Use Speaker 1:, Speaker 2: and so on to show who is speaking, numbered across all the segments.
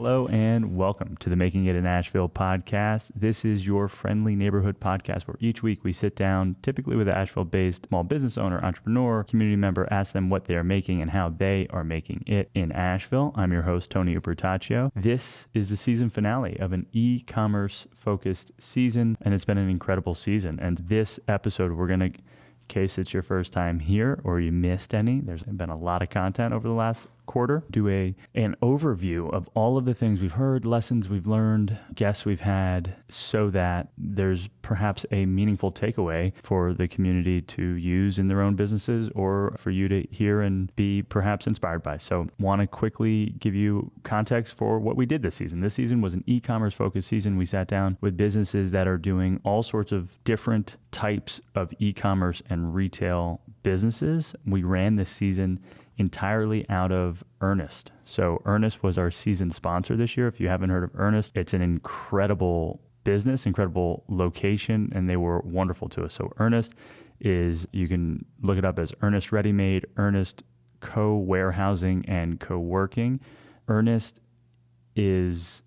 Speaker 1: Hello and welcome to the Making It in Asheville podcast. This is your friendly neighborhood podcast where each week we sit down, typically with an Asheville-based small business owner, entrepreneur, community member, ask them what they are making and how they are making it in Asheville. I'm your host, Tony Ubertaccio. This is the season finale of an e-commerce focused season, and it's been an incredible season. And this episode, we're going to, in case it's your first time here or you missed any, there's been a lot of content over the last quarter, do an overview of all of the things we've heard, lessons we've learned, guests we've had, so that there's perhaps a meaningful takeaway for the community to use in their own businesses or for you to hear and be perhaps inspired by. So want to quickly give you context for what we did this season. This season was an e-commerce focused season. We sat down with businesses that are doing all sorts of different types of e-commerce and retail businesses. We ran this season entirely out of Earnest. So Earnest was our season sponsor this year. If you haven't heard of Earnest, it's an incredible business, incredible location, and they were wonderful to us. So Earnest is, you can look it up as Earnest Ready Made, Earnest Co-Warehousing and Co-Working. Earnest is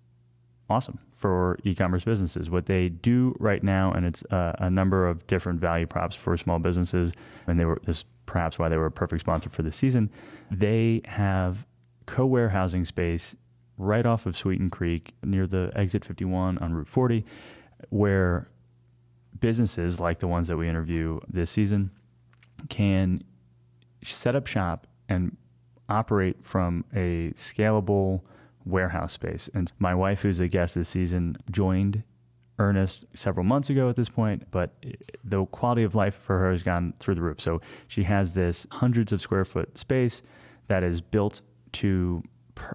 Speaker 1: awesome for e-commerce businesses. What they do right now, and it's a number of different value props for small businesses, and this perhaps why they were a perfect sponsor for the season. They have co-warehousing space right off of Sweeten Creek near the exit 51 on Route 40, where businesses like the ones that we interview this season can set up shop and operate from a scalable warehouse space. And my wife, who's a guest this season, joined Earnest several months ago at this point, but the quality of life for her has gone through the roof. So she has this hundreds of square foot space that is built to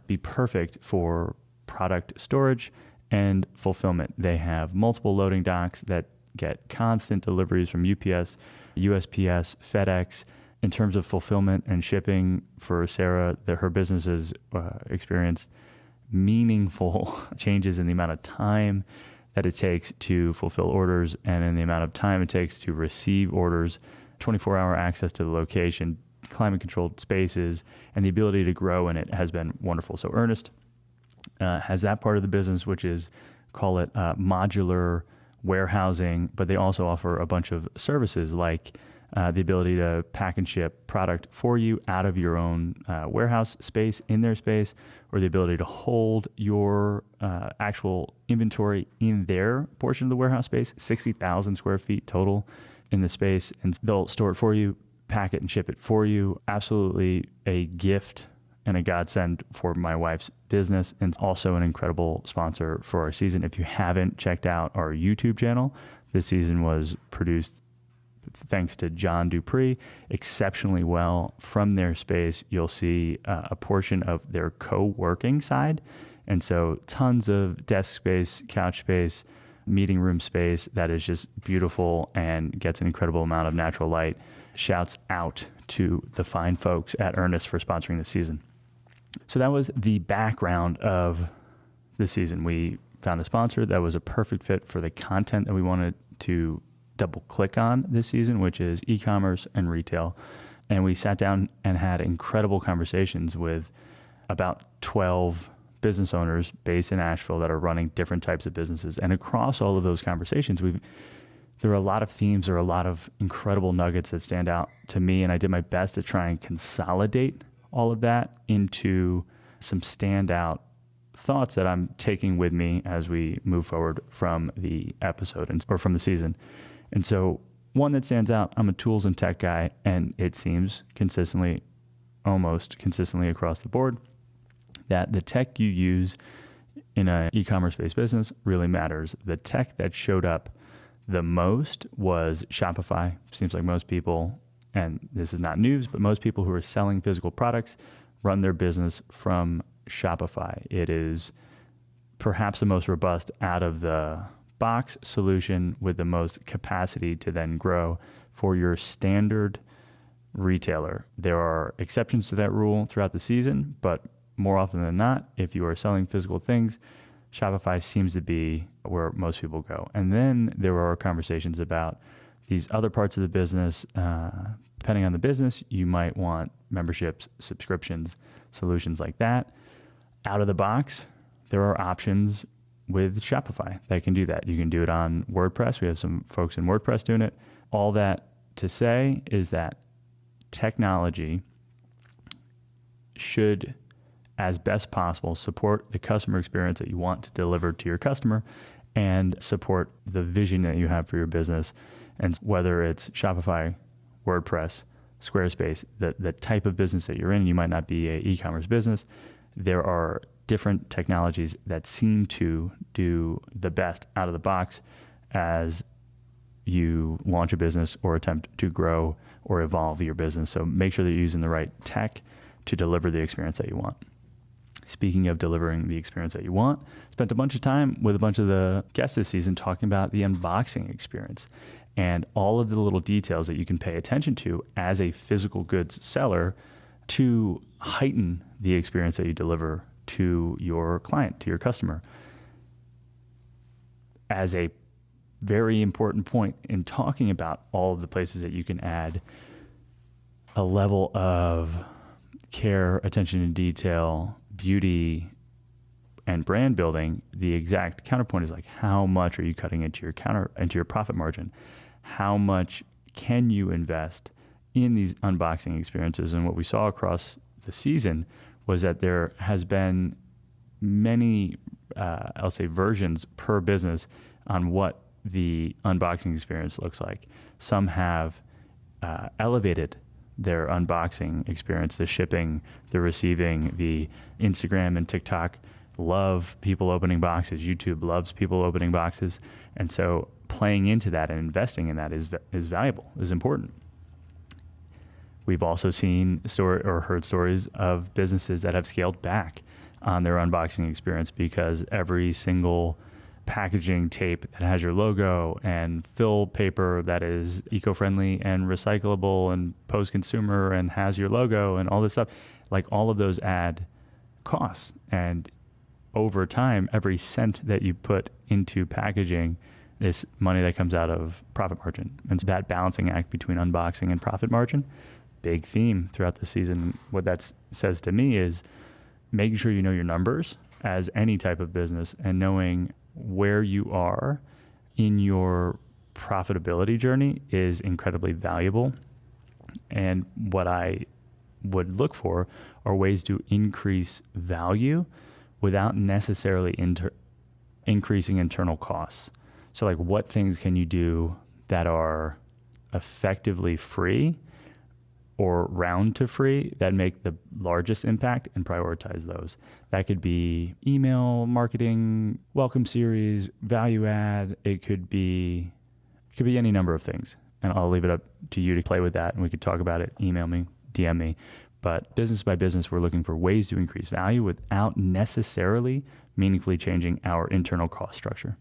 Speaker 1: be perfect for product storage and fulfillment. They have multiple loading docks that get constant deliveries from UPS, USPS, FedEx. In terms of fulfillment and shipping for Sarah, her business has experienced meaningful changes in the amount of time that it takes to fulfill orders and in the amount of time it takes to receive orders, 24-hour access to the location, climate-controlled spaces, and the ability to grow in it has been wonderful. So Earnest has that part of the business, which is, call it modular warehousing, but they also offer a bunch of services like the ability to pack and ship product for you out of your own warehouse space, in their space, or the ability to hold your actual inventory in their portion of the warehouse space, 60,000 square feet total in the space, and they'll store it for you, pack it and ship it for you. Absolutely a gift and a godsend for my wife's business, and also an incredible sponsor for our season. If you haven't checked out our YouTube channel, this season was produced thanks to John Dupree, exceptionally well. From their space, you'll see a portion of their co-working side. And so tons of desk space, couch space, meeting room space that is just beautiful and gets an incredible amount of natural light. Shouts out to the fine folks at Earnest for sponsoring this season. So that was the background of the season. We found a sponsor that was a perfect fit for the content that we wanted to double click on this season, which is e-commerce and retail. And we sat down and had incredible conversations with about 12 business owners based in Asheville that are running different types of businesses. And across all of those conversations, there are a lot of themes, there are a lot of incredible nuggets that stand out to me. And I did my best to try and consolidate all of that into some standout thoughts that I'm taking with me as we move forward from the episode or from the season. And so one that stands out, I'm a tools and tech guy, and it seems almost consistently across the board, that the tech you use in an e-commerce-based business really matters. The tech that showed up the most was Shopify. Seems like most people, and this is not news, but most people who are selling physical products run their business from Shopify. It is perhaps the most robust out of the box solution with the most capacity to then grow for your standard retailer. There are exceptions to that rule throughout the season, but more often than not, if you are selling physical things, Shopify seems to be where most people go. And then there are conversations about these other parts of the business. Depending on the business, you might want memberships, subscriptions, solutions like that. Out of the box, there are options with Shopify that can do that. You can do it on WordPress. We have some folks in WordPress doing it. All that to say is that technology should, as best possible, support the customer experience that you want to deliver to your customer and support the vision that you have for your business. And whether it's Shopify, WordPress, Squarespace, the type of business that you're in, you might not be an e-commerce business. There are different technologies that seem to do the best out of the box as you launch a business or attempt to grow or evolve your business. So make sure that you're using the right tech to deliver the experience that you want. Speaking of delivering the experience that you want, spent a bunch of time with a bunch of the guests this season talking about the unboxing experience and all of the little details that you can pay attention to as a physical goods seller to heighten the experience that you deliver to your client, to your customer. As a very important point in talking about all of the places that you can add a level of care, attention to detail, beauty, and brand building, the exact counterpoint is like, how much are you cutting into your profit margin? How much can you invest in these unboxing experiences? And what we saw across the season was that there has been many, I'll say, versions per business on what the unboxing experience looks like. Some have elevated their unboxing experience, the shipping, the receiving, the Instagram and TikTok love people opening boxes. YouTube loves people opening boxes. And so playing into that and investing in that is valuable, is important. We've also seen heard stories of businesses that have scaled back on their unboxing experience because every single packaging tape that has your logo and fill paper that is eco-friendly and recyclable and post-consumer and has your logo and all this stuff, like all of those add costs. And over time, every cent that you put into packaging is money that comes out of profit margin. And so that balancing act between unboxing and profit margin, big theme throughout the season. What that says to me is making sure you know your numbers as any type of business and knowing where you are in your profitability journey is incredibly valuable. And what I would look for are ways to increase value without necessarily increasing internal costs. So like, what things can you do that are effectively free or round to free that make the largest impact, and prioritize those. That could be email marketing, welcome series, value add. It could be any number of things. And I'll leave it up to you to play with that, and we could talk about it. Email me, DM me. But business by business, we're looking for ways to increase value without necessarily meaningfully changing our internal cost structure.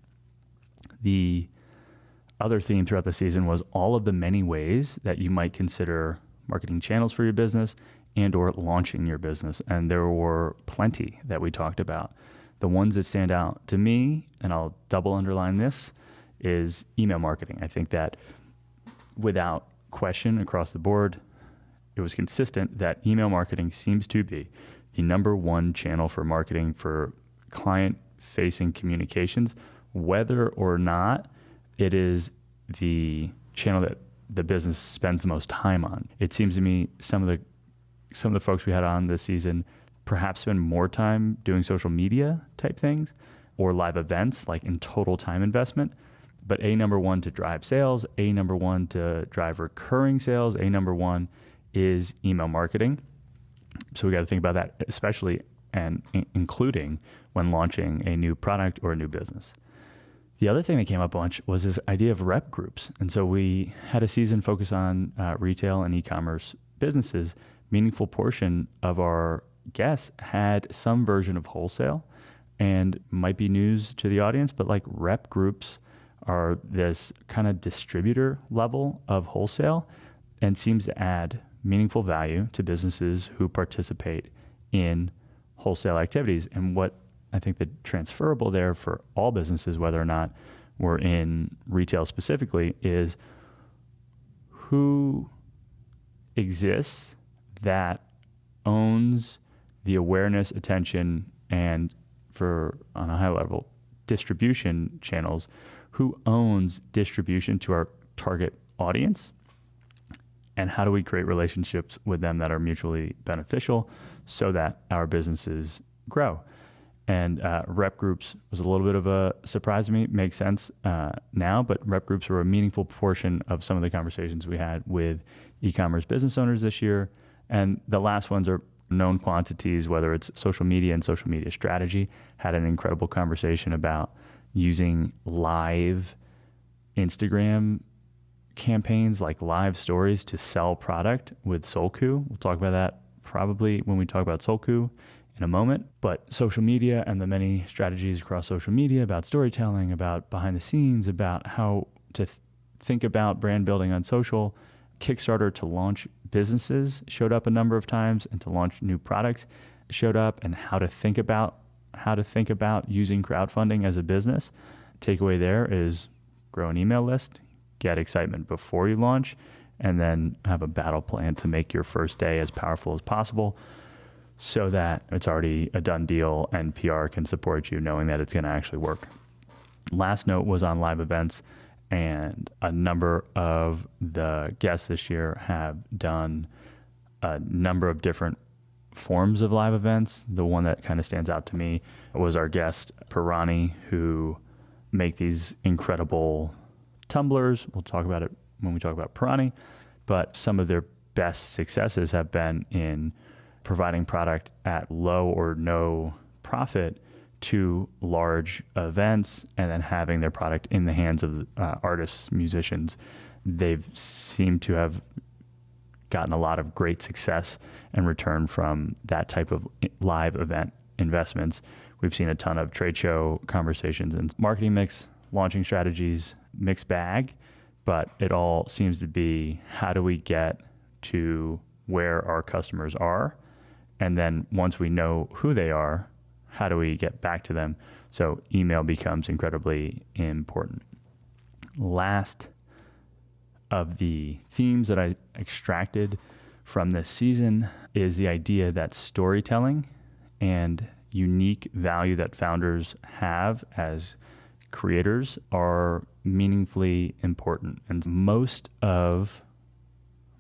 Speaker 1: The other theme throughout the season was all of the many ways that you might consider marketing channels for your business and or launching your business. And there were plenty that we talked about. The ones that stand out to me, and I'll double underline this, is email marketing. I think that without question across the board, it was consistent that email marketing seems to be the number one channel for marketing for client-facing communications, whether or not it is the channel that the business spends the most time on. It seems to me some of the folks we had on this season perhaps spend more time doing social media type things or live events, like in total time investment. But number one to drive sales, number one to drive recurring sales, number one is email marketing. So we got to think about that, especially and including when launching a new product or a new business. The other thing that came up a bunch was this idea of rep groups. And so we had a season focus on retail and e-commerce businesses. Meaningful portion of our guests had some version of wholesale, and might be news to the audience, but like rep groups are this kind of distributor level of wholesale and seems to add meaningful value to businesses who participate in wholesale activities. And what I think the transferable there for all businesses, whether or not we're in retail specifically, is who exists that owns the awareness, attention, and for, on a high level, distribution channels. Who owns distribution to our target audience? And how do we create relationships with them that are mutually beneficial so that our businesses grow? And rep groups was a little bit of a surprise to me. Makes sense now, but rep groups were a meaningful portion of some of the conversations we had with e-commerce business owners this year. And the last ones are known quantities, whether it's social media and social media strategy. Had an incredible conversation about using live Instagram campaigns, like live stories, to sell product with Solku. We'll talk about that probably when we talk about Solku in a moment. But social media and the many strategies across social media about storytelling, about behind the scenes, about how to think about brand building on social. Kickstarter to launch businesses showed up a number of times, and to launch new products showed up, and how to think about using crowdfunding as a business. Takeaway there is grow an email list, get excitement before you launch, and then have a battle plan to make your first day as powerful as possible so that it's already a done deal and PR can support you knowing that it's going to actually work. Last note was on live events, and a number of the guests this year have done a number of different forms of live events. The one that kind of stands out to me was our guest, Pirani, who make these incredible tumblers. We'll talk about it when we talk about Pirani, but some of their best successes have been in providing product at low or no profit to large events, and then having their product in the hands of artists, musicians. They've seemed to have gotten a lot of great success and return from that type of live event investments. We've seen a ton of trade show conversations and marketing mix, launching strategies, mixed bag, but it all seems to be, how do we get to where our customers are? And then once we know who they are, how do we get back to them? So email becomes incredibly important. Last of the themes that I extracted from this season is the idea that storytelling and unique value that founders have as creators are meaningfully important. And most of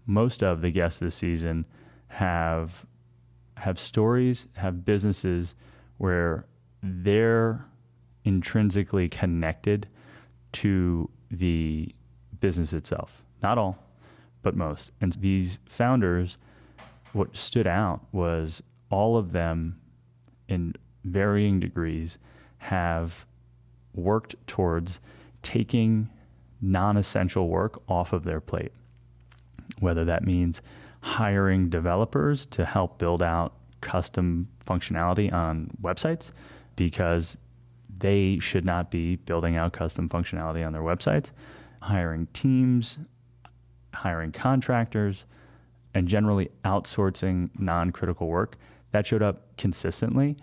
Speaker 1: the guests this season have stories, have businesses where they're intrinsically connected to the business itself. Not all, but most. And these founders, what stood out was all of them, in varying degrees, have worked towards taking non-essential work off of their plate. Whether that means hiring developers to help build out custom functionality on websites, because they should not be building out custom functionality on their websites, hiring teams, hiring contractors, and generally outsourcing non-critical work. That showed up consistently.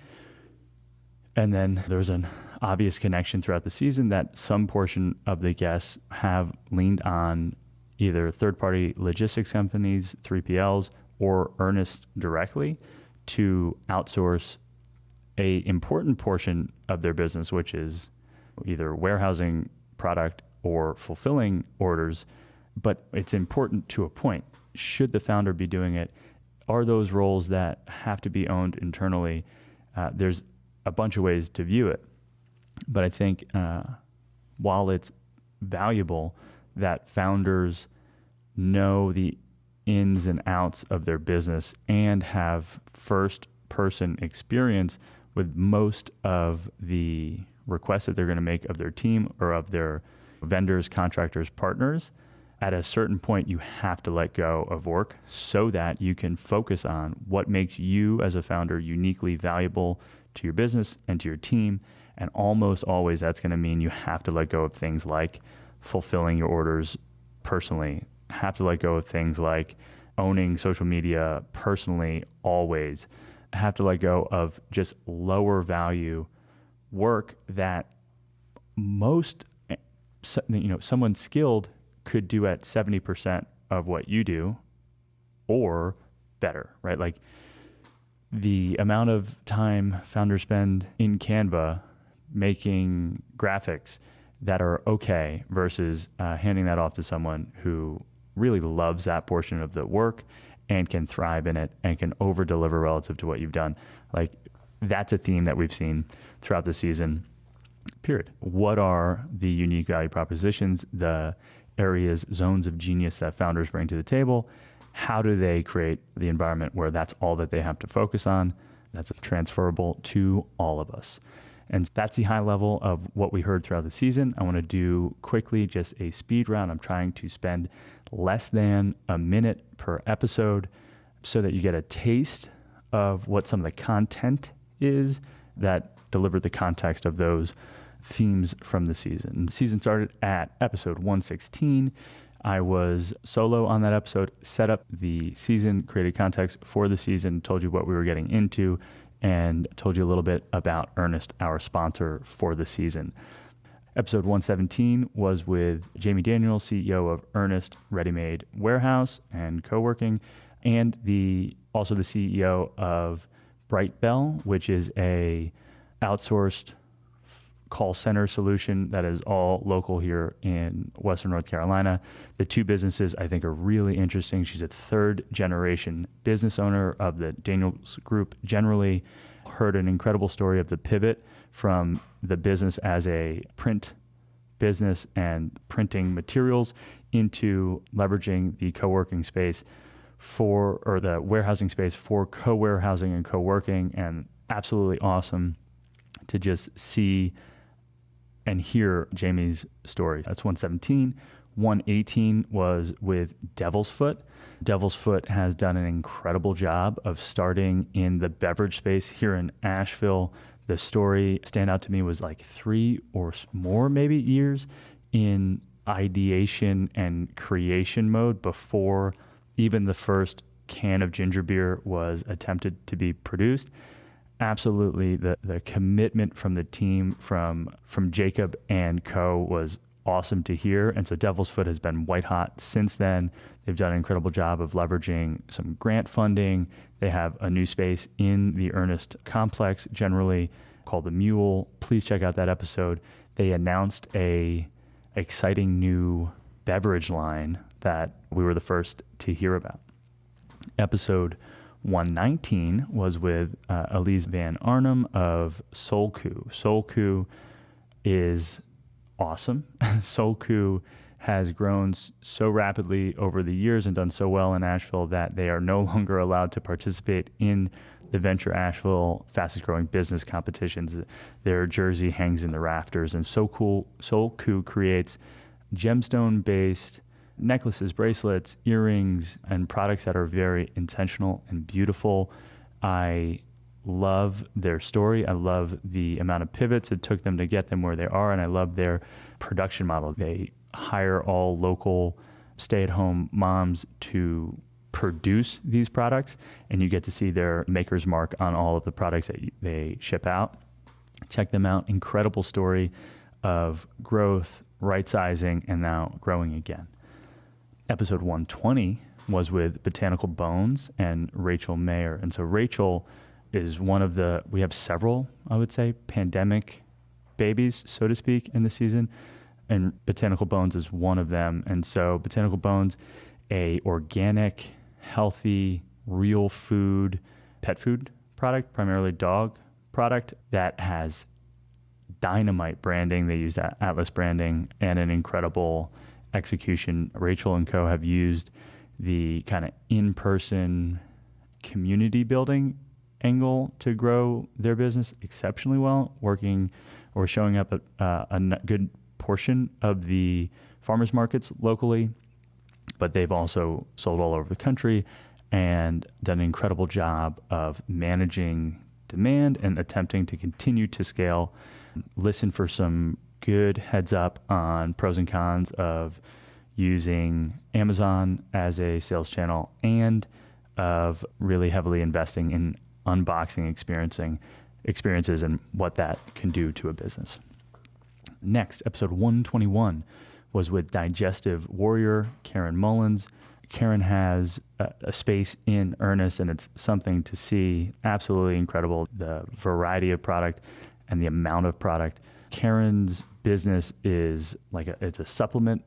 Speaker 1: And then there's an obvious connection throughout the season that some portion of the guests have leaned on either third-party logistics companies, 3PLs, or Earnest directly to outsource a important portion of their business, which is either warehousing product or fulfilling orders. But it's important to a point. Should the founder be doing it? Are those roles that have to be owned internally? There's a bunch of ways to view it. But I think while it's valuable that founders know the ins and outs of their business and have first-person experience with most of the requests that they're going to make of their team or of their vendors, contractors, partners, at a certain point you have to let go of work so that you can focus on what makes you as a founder uniquely valuable to your business and to your team. And almost always that's going to mean you have to let go of things like fulfilling your orders personally, have to let go of things like owning social media personally always, have to let go of just lower value work that someone skilled could do at 70% of what you do or better, right? Like the amount of time founders spend in Canva making graphics that are okay versus handing that off to someone who really loves that portion of the work and can thrive in it and can over deliver relative to what you've done. Like, that's a theme that we've seen throughout the season, period. What are the unique value propositions, the areas, zones of genius that founders bring to the table? How do they create the environment where that's all that they have to focus on? That's transferable to all of us. And that's the high level of what we heard throughout the season. I want to do quickly just a speed round. I'm trying to spend less than a minute per episode so that you get a taste of what some of the content is that delivered the context of those themes from the season. The season started at episode 116. I was solo on that episode, set up the season, created context for the season, told you what we were getting into, and told you a little bit about Earnest, our sponsor for the season. Episode 117 was with Jamie Daniels, CEO of Earnest Ready-Made Warehouse and Co-working, and also the CEO of Bright Bell, which is a outsourced call center solution that is all local here in Western North Carolina. The two businesses I think are really interesting. She's a third generation business owner of the Daniels Group. Generally, heard an incredible story of the pivot from the business as a print business and printing materials into leveraging the co-working space or the warehousing space for co-warehousing and co-working, and absolutely awesome to just see and hear Jamie's story. That's 117. 118 was with Devil's Foot. Devil's Foot has done an incredible job of starting in the beverage space here in Asheville. The story stand out to me was like 3 or more maybe years in ideation and creation mode before even the first can of ginger beer was attempted to be produced. Absolutely, the commitment from the team, from Jacob and co, was awesome to hear. And so Devil's Foot has been white hot since then. They've done an incredible job of leveraging some grant funding. They have a new space in the Earnest complex, generally called the Mule. Please check out that episode. They announced a exciting new beverage line that we were the first to hear about. Episode 119 was with Elise Van Arnhem of Soulku. Soulku is awesome. Soulku has grown so rapidly over the years and done so well in Asheville that they are no longer allowed to participate in the Venture Asheville fastest growing business competitions. Their jersey hangs in the rafters, and Soulku creates gemstone-based necklaces, bracelets, earrings, and products that are very intentional and beautiful. I love their story. I love the amount of pivots it took them to get them where they are, and I love their production model. They hire all local stay-at-home moms to produce these products, and you get to see their maker's mark on all of the products that they ship out. Check them out. Incredible story of growth, right-sizing, and now growing again. Episode 120 was with Botanical Bones and Rachel Mayer. And so Rachel is we have several, I would say, pandemic babies, so to speak, in the season. And Botanical Bones is one of them. And so Botanical Bones, a organic, healthy, real food, pet food product, primarily dog product, that has dynamite branding. They use that Atlas branding and an incredible execution. Rachel and co have used the kind of in-person community building angle to grow their business exceptionally well, working or showing up at a good portion of the farmers markets locally, but they've also sold all over the country and done an incredible job of managing demand and attempting to continue to scale. Listen for some good heads up on pros and cons of using Amazon as a sales channel and of really heavily investing in unboxing experiences and what that can do to a business. Next, episode 121 was with Digestive Warrior, Karen Mullins. Karen has a space in earnest, and it's something to see. Absolutely incredible, the variety of product and the amount of product. Karen's business is it's a supplement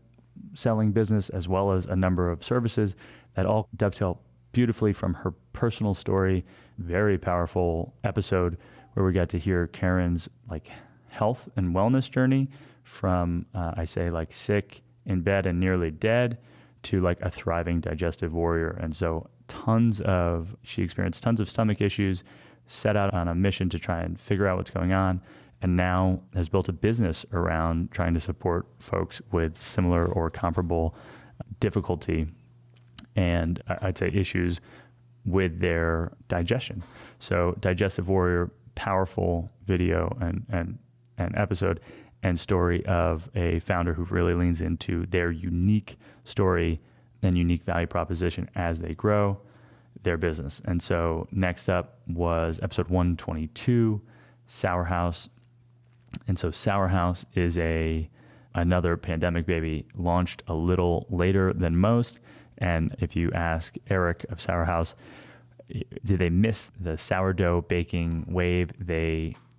Speaker 1: selling business as well as a number of services that all dovetail beautifully from her personal story. Very powerful episode where we got to hear Karen's health and wellness journey from sick in bed and nearly dead to a thriving digestive warrior. And so she experienced tons of stomach issues, set out on a mission to try and figure out what's going on, and now has built a business around trying to support folks with similar or comparable difficulty and I'd say issues with their digestion. So Digestive Warrior, powerful video and episode and story of a founder who really leans into their unique story and unique value proposition as they grow their business. And so next up was episode 122, Sour House. And so Sour House is another pandemic baby, launched a little later than most. And if you ask Eric of Sour House, did they miss the sourdough baking wave?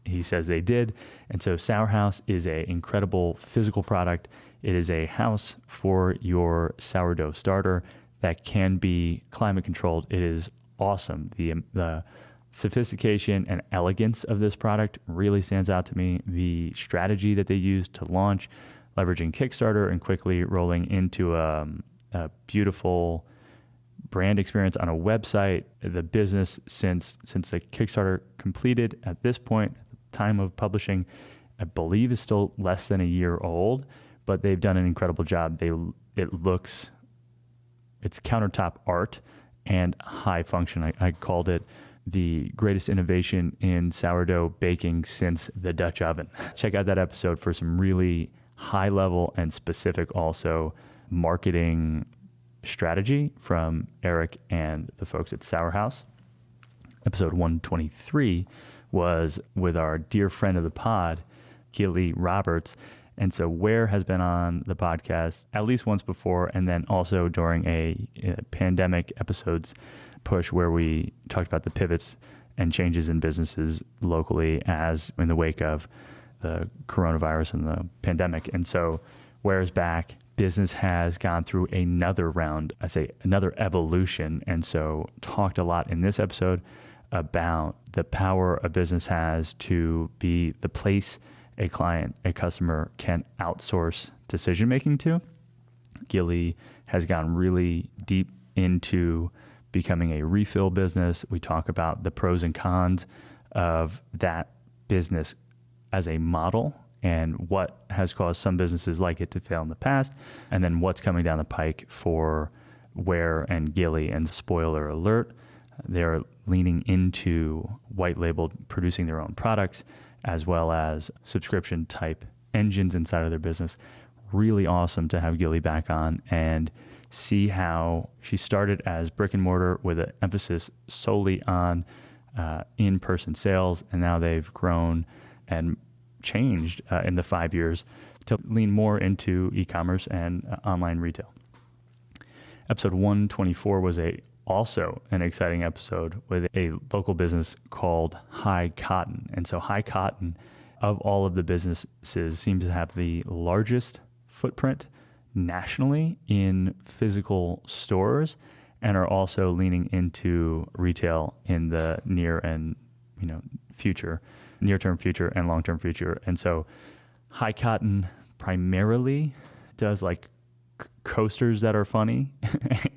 Speaker 1: He says they did. And so Sour House is an incredible physical product. It is a house for your sourdough starter that can be climate controlled. It is awesome. The sophistication and elegance of this product really stands out to me. The strategy that they used to launch, leveraging Kickstarter and quickly rolling into a beautiful brand experience on a website. The business, since the Kickstarter completed at this point, at the time of publishing, I believe is still less than a year old, but they've done an incredible job. It's countertop art and high function. I called it the greatest innovation in sourdough baking since the Dutch oven. Check out that episode for some really high level and specific also marketing strategy from Eric and the folks at Sour House. Episode 123 was with our dear friend of the pod, Gilly Roberts. And so Ware has been on the podcast at least once before, and then also during a pandemic episodes push where we talked about the pivots and changes in businesses locally as in the wake of the coronavirus and the pandemic. And so Ware's back. Business has gone through another round, another evolution. And so talked a lot in this episode about the power a business has to be the place a client, a customer can outsource decision-making to. Gilly has gone really deep into becoming a refill business. We talk about the pros and cons of that business as a model and what has caused some businesses like it to fail in the past, and then what's coming down the pike for Ware and Gilly. And spoiler alert, they're leaning into white labeled, producing their own products, as well as subscription type engines inside of their business. Really awesome to have Gilly back on and see how she started as brick and mortar with an emphasis solely on in-person sales. And now they've grown and changed in the 5 years to lean more into e-commerce and online retail. Episode 124 was also an exciting episode with a local business called High Cotton. And so High Cotton, of all of the businesses, seems to have the largest footprint nationally in physical stores and are also leaning into retail in the near-term future and long-term future. And so High Cotton primarily does coasters that are funny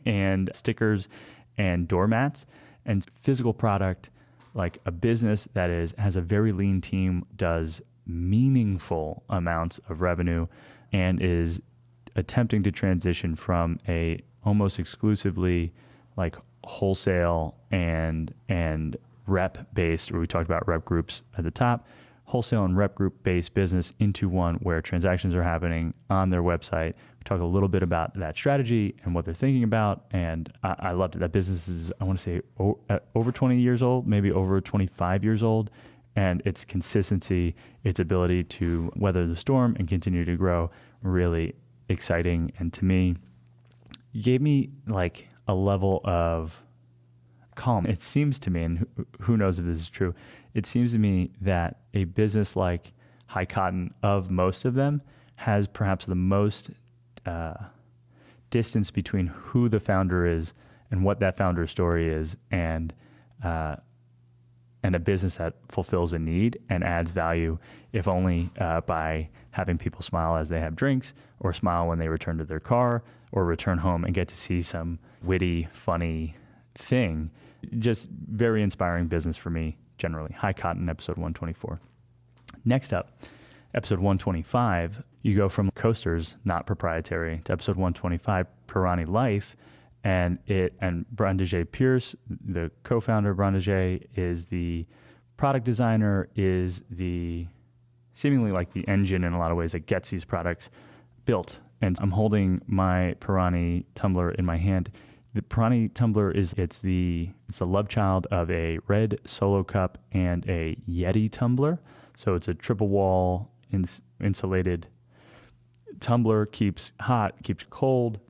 Speaker 1: and stickers and doormats and physical product, like a business that has a very lean team, does meaningful amounts of revenue and is attempting to transition from a almost exclusively wholesale and rep based, where we talked about rep groups at the top, wholesale and rep group based business into one where transactions are happening on their website. We talk a little bit about that strategy and what they're thinking about. And I loved it. That business is, I want to say, over 20 years old, maybe over 25 years old. And its consistency, its ability to weather the storm and continue to grow, really exciting. And to me, gave me like a level of calm. It seems to me, and who knows if this is true, it seems to me that a business like High Cotton, of most of them, has perhaps the most distance between who the founder is and what that founder's story is, and a business that fulfills a need and adds value, if only by having people smile as they have drinks, or smile when they return to their car, or return home and get to see some witty, funny thing. Just very inspiring business for me, generally. High Cotton, episode 124. Next up, episode 125, you go from coasters, not proprietary, to episode 125, Pirani Life. And Brandegé Pierce, the co-founder of Brandegé, is the product designer, is the seemingly like the engine in a lot of ways that gets these products built. And I'm holding my Pirani tumbler in my hand. The Pirani tumbler it's the love child of a red Solo cup and a Yeti tumbler. So it's a triple wall insulated tumbler, keeps hot, keeps cold.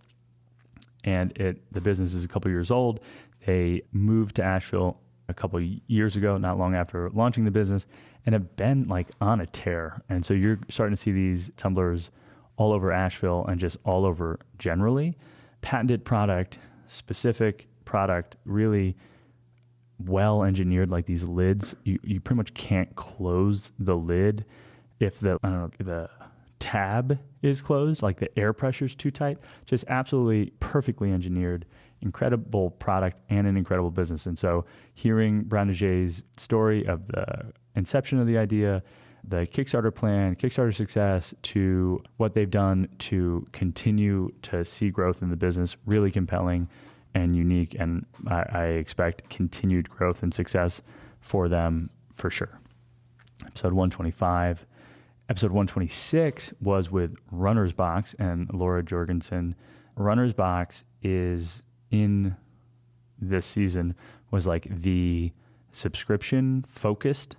Speaker 1: And the business is a couple years old. They moved to Asheville a couple years ago, not long after launching the business, and have been like on a tear. And so you're starting to see these tumblers all over Asheville and just all over generally. Patented product, specific product, really well engineered, like these lids. You pretty much can't close the lid if the tab is closed, like the air pressure is too tight. Just absolutely perfectly engineered, incredible product, and an incredible business. And so hearing Brandegé's story of the inception of the idea, the Kickstarter plan, Kickstarter success, to what they've done to continue to see growth in the business, really compelling and unique. And I expect continued growth and success for them for sure. Episode 125. Episode 126 was with Runner's Box and Laura Jorgensen. Runner's Box is, in this season, was like the subscription focused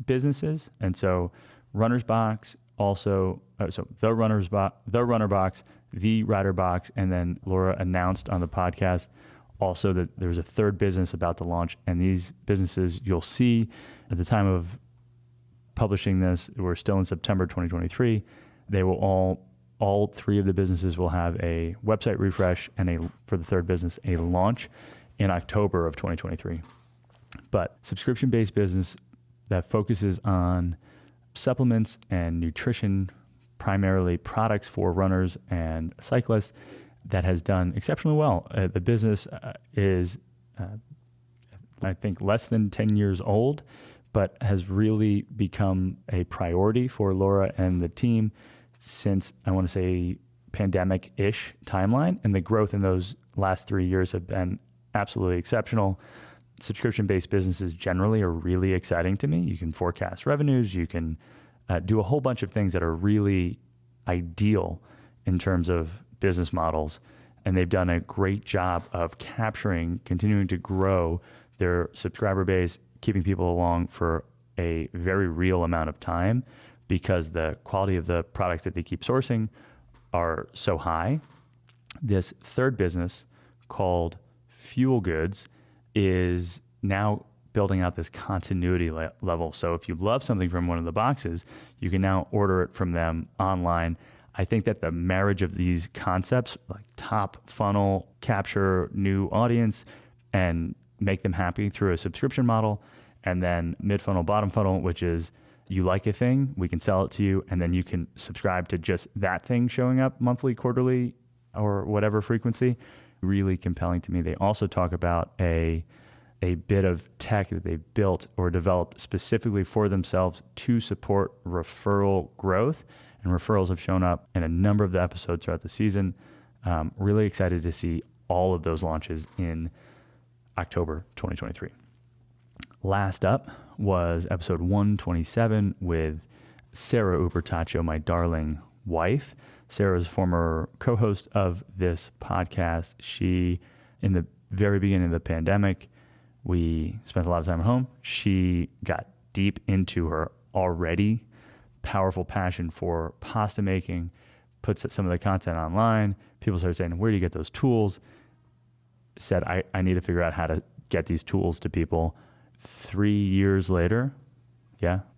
Speaker 1: businesses. And so Runner's Box also, the Runner Box, the Rider Box, and then Laura announced on the podcast also that there's a third business about to launch. And these businesses you'll see at the time of publishing this, we're still in September 2023. They will all three of the businesses will have a website refresh and for the third business, a launch in October of 2023. But subscription-based business that focuses on supplements and nutrition, primarily products for runners and cyclists, that has done exceptionally well. The business is, I think, less than 10 years old, but has really become a priority for Laura and the team since, I want to say, pandemic-ish timeline. And the growth in those last 3 years have been absolutely exceptional. Subscription-based businesses generally are really exciting to me. You can forecast revenues. You can do a whole bunch of things that are really ideal in terms of business models. And they've done a great job of continuing to grow their subscriber base, keeping people along for a very real amount of time, because the quality of the products that they keep sourcing are so high. This third business, called Fuel Goods, is now building out this continuity level. So if you love something from one of the boxes, you can now order it from them online. I think that the marriage of these concepts, like top funnel, capture new audience and make them happy through a subscription model, and then mid funnel, bottom funnel, which is you like a thing, we can sell it to you, and then you can subscribe to just that thing showing up monthly, quarterly, or whatever frequency. Really compelling to me. They also talk about a bit of tech that they built or developed specifically for themselves to support referral growth, and referrals have shown up in a number of the episodes throughout the season. Really excited to see all of those launches in October 2023. Last up was episode 127 with Sarah Ubertaccio, my darling wife. Sarah's former co-host of this podcast. She, in the very beginning of the pandemic, we spent a lot of time at home. She got deep into her already powerful passion for pasta making, puts some of the content online. People started saying, where do you get those tools? Said, I need to figure out how to get these tools to people. 3 years later,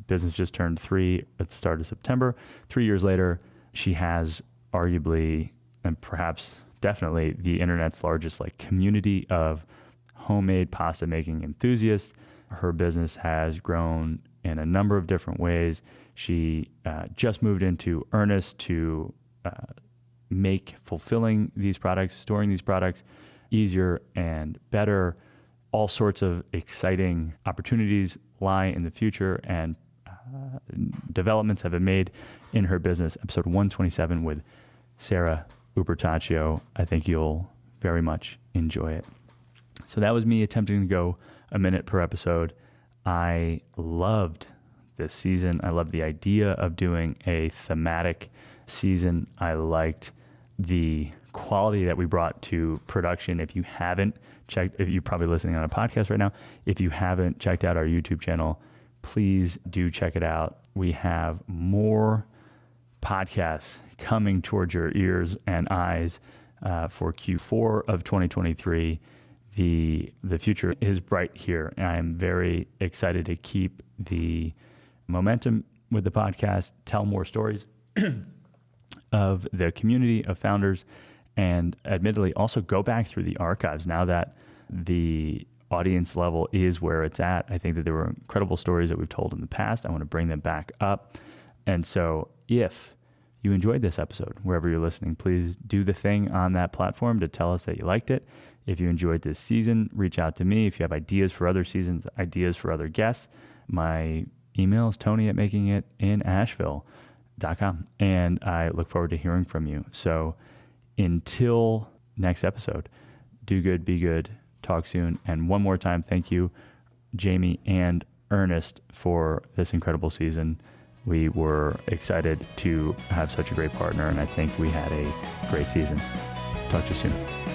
Speaker 1: business just turned 3 at the start of September. 3 years later, she has arguably, and perhaps definitely, the internet's largest community of homemade pasta making enthusiasts. Her business has grown in a number of different ways. She just moved into earnest to make fulfilling these products, storing these products easier and better. All sorts of exciting opportunities lie in the future, and developments have been made in her business. Episode 127 with Sarah Ubertaccio. I think you'll very much enjoy it. So that was me attempting to go a minute per episode. I loved this season. I loved the idea of doing a thematic season. I liked the quality that we brought to production. If you haven't checked, if you're probably listening on a podcast right now, if you haven't checked out our YouTube channel, please do check it out. We have more podcasts coming towards your ears and eyes for Q4 of 2023. The future is bright here. I am very excited to keep the momentum with the podcast, tell more stories of the community of founders, and admittedly also go back through the archives now that the audience level is where it's at. I think that there were incredible stories that we've told in the past. I want to bring them back up. And so if you enjoyed this episode, wherever you're listening, please do the thing on that platform to tell us that you liked it. If you enjoyed this season, reach out to me. If you have ideas for other seasons, ideas for other guests, my email is tony@makingitinasheville.com. And I look forward to hearing from you. So until next episode, do good, be good, talk soon. And one more time, thank you, Jamie and Ernest, for this incredible season. We were excited to have such a great partner, and I think we had a great season. Talk to you soon.